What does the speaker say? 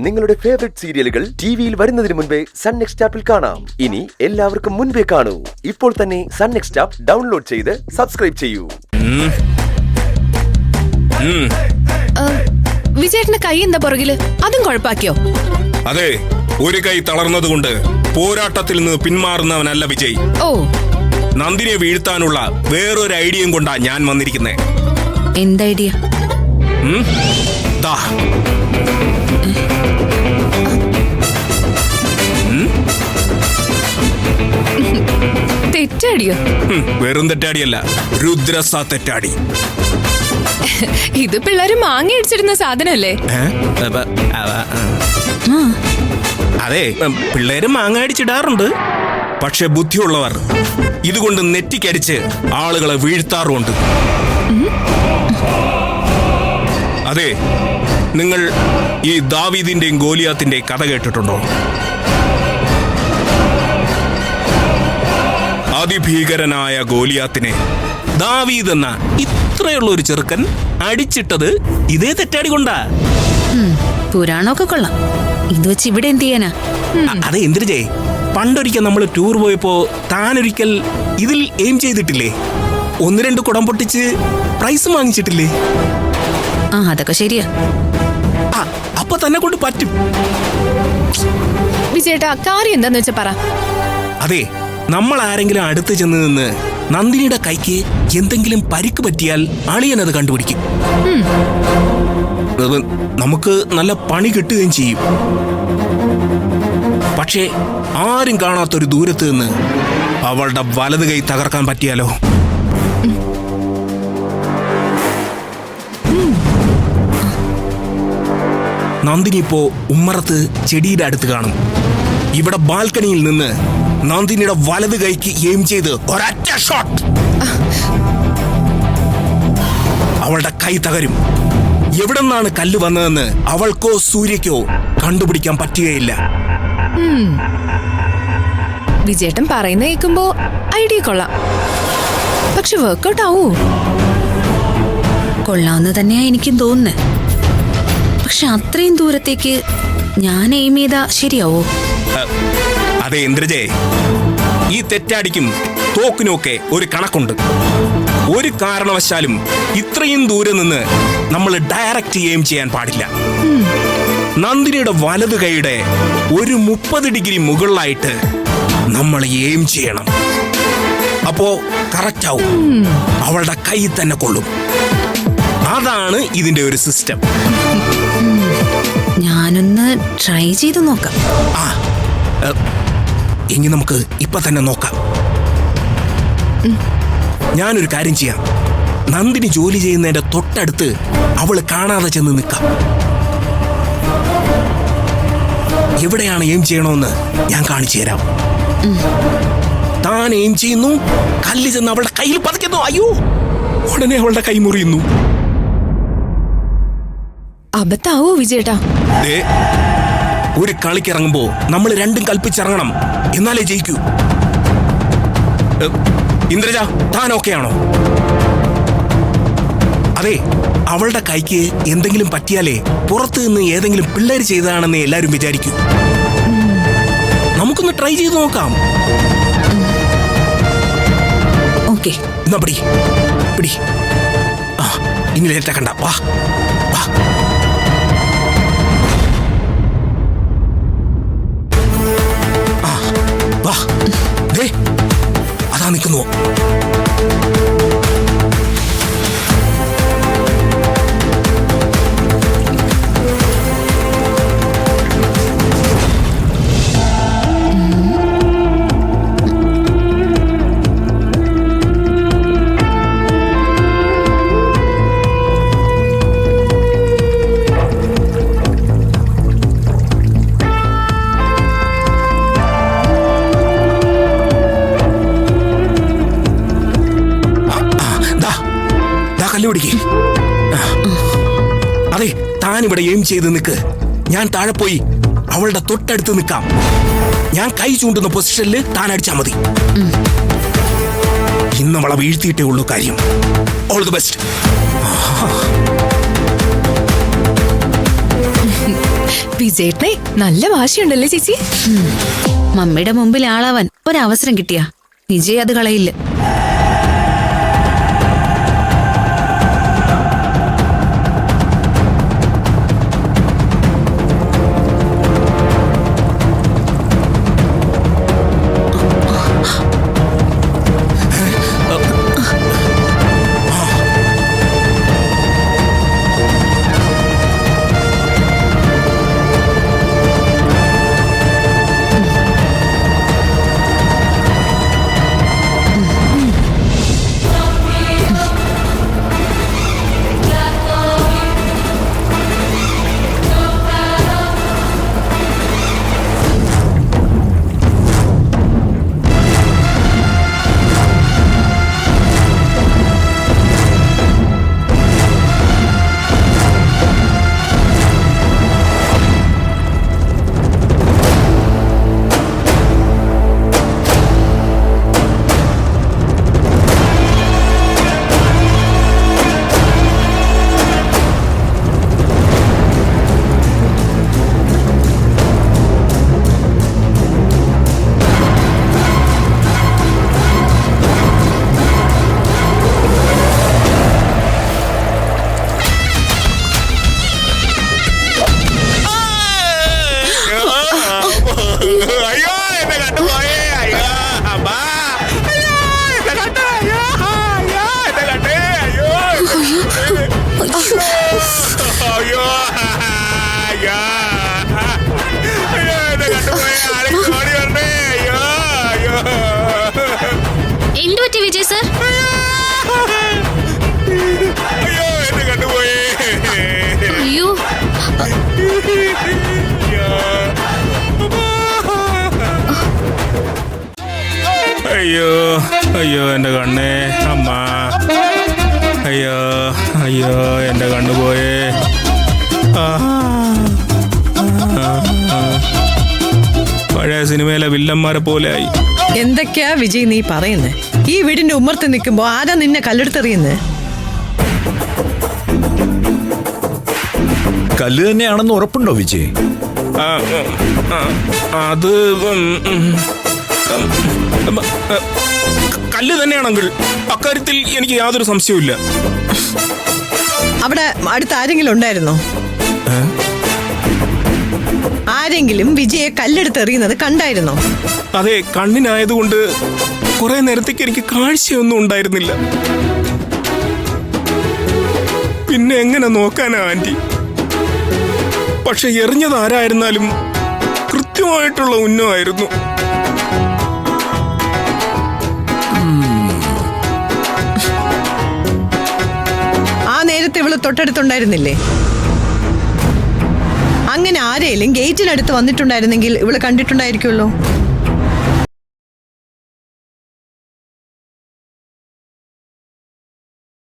നിങ്ങളുടെ ഫേവറേറ്റ് സീരിയലുകൾ ടിവിയിൽ വരുന്നതിന് മുൻപേ സൺ നെക്സ്റ്റ് ആപ്പിൽ കാണാം. ഇനി എല്ലാവർക്കും മുൻപേ കാണൂ. ഇപ്പോൾ തന്നെ സൺ നെക്സ്റ്റ് ആപ്പ് ഡൗൺലോഡ് ചെയ്ത് സബ്സ്ക്രൈബ് ചെയ്യൂ. വിജയേട്ടന്റെ കൈ എന്താ പുറകില്? അതും കുഴപ്പാക്കിയോ? അതെ, ഒരു കൈ തളർന്നതുകൊണ്ട് പോരാട്ടത്തിൽ നിന്ന് പിന്മാറുന്നവനല്ല വിജയ്. ഓ, നന്ദിനെ വീഴ്ത്താനുള്ള വേറൊരു ഐഡിയയും കൊണ്ടാ ഞാൻ വന്നിരിക്കുന്നേ. എന്ത് ഐഡിയ? തെറ്റാടിയോ? വെറും തെറ്റാടിയല്ല, രുദ്രസ തെറ്റാടി. ഇത് പിള്ളേര് മാങ്ങ അടിച്ചിരുന്ന സാധനല്ലേ? അതെ, പിള്ളേര് മാങ്ങ അടിച്ചിടാറുണ്ട്. പക്ഷെ ബുദ്ധിയുള്ളവർ ഇതുകൊണ്ട് നെറ്റിക്കടിച്ച് ആളുകളെ വീഴ്ത്താറുമുണ്ട്. അതെ, നിങ്ങൾ ഈ ദാവീദിന്റെയും ഗോലിയാത്തിന്റെയും കഥ കേട്ടിട്ടുണ്ടോ? അതിഭീകരനായ ഗോലിയാത്തിനെ ദാവീദ് എന്ന ഇത്രയുള്ള ഒരു ചെറുക്കൻ അടിച്ചിട്ടത് ഇതേ തെറ്റാടി കൊണ്ടാ. പുരാണമൊക്കെ കൊള്ളാം. ഇത് വെച്ച് ഇവിടെ എന്ത് ചെയ്യാനാ? അതെ എന്തിരജയ്, പണ്ടൊരിക്കൽ നമ്മൾ ടൂർ പോയപ്പോ താനൊരിക്കൽ ഇതിൽ എയിം ചെയ്തിട്ടില്ലേ? 1-2 കുടം പൊട്ടിച്ച് പ്രൈസ് വാങ്ങിച്ചിട്ടില്ലേ? അതൊക്കെ ശരിയാ. അപ്പൊ തന്നെ കൊണ്ട് പറ്റും. വിജയേട്ടാ, കാര്യം എന്താന്ന് വെച്ചാ പറ. അതെ, നമ്മൾ ആരെങ്കിലും അടുത്ത് ചെന്ന് നിന്ന് നന്ദിനിയുടെ കൈക്ക് എന്തെങ്കിലും പരിക്ക് പറ്റിയാൽ അളിയനത് കണ്ടുപിടിക്കും. നമുക്ക് നല്ല പണി കിട്ടുകയും ചെയ്യും. പക്ഷേ ആരും കാണാത്തൊരു ദൂരത്ത് നിന്ന് അവളുടെ വലത് കൈ തകർക്കാൻ പറ്റിയാലോ? നന്ദിനി ഇപ്പോ ഉമ്മറത്ത് ചെടിയുടെ അടുത്ത് കാണും. ഇവിടെ ബാൽക്കണിയിൽ നിന്ന് നന്ദിനിയുടെ വലത് കൈക്ക് എയിം ചെയ്ത് ഒരൊറ്റ ഷോട്ട് അവളുടെ കൈ തകരും. എവിടെന്നാണ് കല്ല് വന്നതെന്ന് അവൾക്കോ സൂര്യക്കോ കണ്ടുപിടിക്കാൻ പറ്റുകയില്ല. വിജയേട്ടൻ പറയുന്ന കേൾക്കുമ്പോ ഐഡിയ കൊള്ളാം. പക്ഷെ വർക്ക്ഔട്ട് ആവൂ? കൊള്ളാന്ന് തന്നെയാ എനിക്കും തോന്നുന്നത്. പക്ഷെ അത്രയും ദൂരത്തേക്ക് ഞാൻ എയിം ചെയ്താ ശരിയാവോ? അതെ ഇന്ദ്രജയ്, ഈ തെറ്റാടിക്കും തോക്കിനൊക്കെ ഒരു കണക്കുണ്ട്. ഒരു കാരണവശാലും ഇത്രയും ദൂരെ നിന്ന് നമ്മൾ ഡയറക്റ്റ് എയിം ചെയ്യാൻ പാടില്ല. നന്ദിനിയുടെ വലത് കൈയുടെ ഒരു 30 ഡിഗ്രി മുകളിലായിട്ട് നമ്മൾ എയിം ചെയ്യണം. അപ്പോ കറക്റ്റ് ആവും, അവളുടെ കൈ തന്നെ കൊള്ളും. അതാണ് ഇതിന്റെ ഒരു സിസ്റ്റം. ഞാനൊന്ന് ട്രൈ ചെയ്ത് നോക്കാം. ഇനി നമുക്ക് ഇപ്പൊ തന്നെ നോക്കാം. ഞാനൊരു കാര്യം ചെയ്യാം. നന്ദിനി ജോലി ചെയ്യുന്നതിന്റെ തൊട്ടടുത്ത് അവള് കാണാതെ ചെന്ന് നിൽക്കാം. എവിടെയാണ് എയിം ചെയ്യണമെന്ന് ഞാൻ കാണിച്ചു തരാം. താൻ എയിം ചെയ്യുന്നു, കല്ല് ചെന്ന് അവളുടെ കയ്യിൽ പതിക്കുന്നു. അയ്യോ, ഉടനെ അവളുടെ കൈ മുറിയുന്നു. അബദ്ധാവോ വിജയേട്ടാ? ഒരു കളിക്കിറങ്ങുമ്പോ നമ്മൾ രണ്ടും കൽപ്പിച്ചിറങ്ങണം, എന്നാലേ ജയിക്കൂ. ഇന്ദ്രജ, താൻ ഓക്കെയാണോ? അതെ, അവളുടെ കൈക്ക് എന്തെങ്കിലും പറ്റിയാലേ പുറത്ത് നിന്ന് ഏതെങ്കിലും പിള്ളേര് ചെയ്തതാണെന്ന് എല്ലാരും വിചാരിക്കും. നമുക്കൊന്ന് ട്രൈ ചെയ്ത് നോക്കാം. ഓക്കെ, എന്നാ പിടി പിടി. ഇനി ലേറ്റാക്കണ്ട, വാ വാ. വാ, അതാ നിൽക്കുന്നു. അതെ, താൻ ഇവിടെ എയിം ചെയ്ത് നിൽക്ക്. ഞാൻ താഴെ പോയി അവളുടെ തൊട്ടടുത്ത് നിൽക്കാം. ഞാൻ കൈ ചൂണ്ടുന്ന പൊസിഷനിൽ താൻ അടിച്ചാൽ മതി. ഇന്ന് അവളെ വീഴ്ത്തിയിട്ടേ ഉള്ളൂ കാര്യം. All the best. വിജയേട്ടനെ നല്ല വാശിയുണ്ടല്ലേ ചേച്ചി? മമ്മിയുടെ മുമ്പിൽ ആളാവാൻ ഒരവസരം കിട്ടിയാ വിജയ് അത് കളയില്ല. അയ്യോ എന്നെ കണ്ടുപോയേ. അയ്യോ അമ്മ. അയ്യോ എന്നെ കണ്ടു. അയ്യോ അയ്യോ എന്നെ കണ്ടേ. അയ്യോ അയ്യോ അയ്യോ അയ്യോ എന്നെ കണ്ടുപോയേ. ആരെങ്കിലും ഓടി വരണേ. അയ്യോ അയ്യോ. എന്തു പറ്റി വിജയ് സർ? അയ്യോ എന്നെ കണ്ടുപോയേ. അയ്യോ അയ്യോ അയ്യോ എന്റെ കണ്ണേ അമ്മ. അയ്യോ അയ്യോ എന്റെ കണ്ണു പോയേ. പഴയ സിനിമയിലെ വില്ലന്മാരെ പോലെ ആയി. എന്തൊക്കെയാ വിജയ് നീ പറയുന്നേ? ഈ വീടിന്റെ ഉമ്മർത്ത് നിൽക്കുമ്പോ ആരാ നിന്നെ കല്ലെടുത്തെറിയുന്നേ? കല്ല് തന്നെയാണെന്ന് ഉറപ്പുണ്ടോ വിജയ്? അത് കല്ല് തന്നെയാണെങ്കിൽ അക്കാര്യത്തിൽ എനിക്ക് യാതൊരു സംശയവുമില്ല. അവിടെ അടുത്ത് ആരെങ്കിലും ഉണ്ടായിരുന്നോ? ആരെങ്കിലും വിജയെ കല്ലെടുത്തെറിയുന്നത് കണ്ടായിരുന്നോ? അതെ, കണ്ണിനായതുകൊണ്ട് കുറെ നേരത്തേക്ക് എനിക്ക് കാഴ്ചയൊന്നും ഉണ്ടായിരുന്നില്ല. പിന്നെ എങ്ങനെ നോക്കാനാ ആന്റി? പക്ഷെ എറിഞ്ഞത് ആരായിരുന്നാലും കൃത്യമായിട്ടുള്ള ഉന്നമായിരുന്നു. ആ നേരത്തെ ഇവള് തൊട്ടടുത്തുണ്ടായിരുന്നില്ലേ? അങ്ങനെ ആരെയും ഗേറ്റിനടുത്ത് വന്നിട്ടുണ്ടായിരുന്നെങ്കിൽ ഇവള് കണ്ടിട്ടുണ്ടായിരിക്കുമല്ലോ.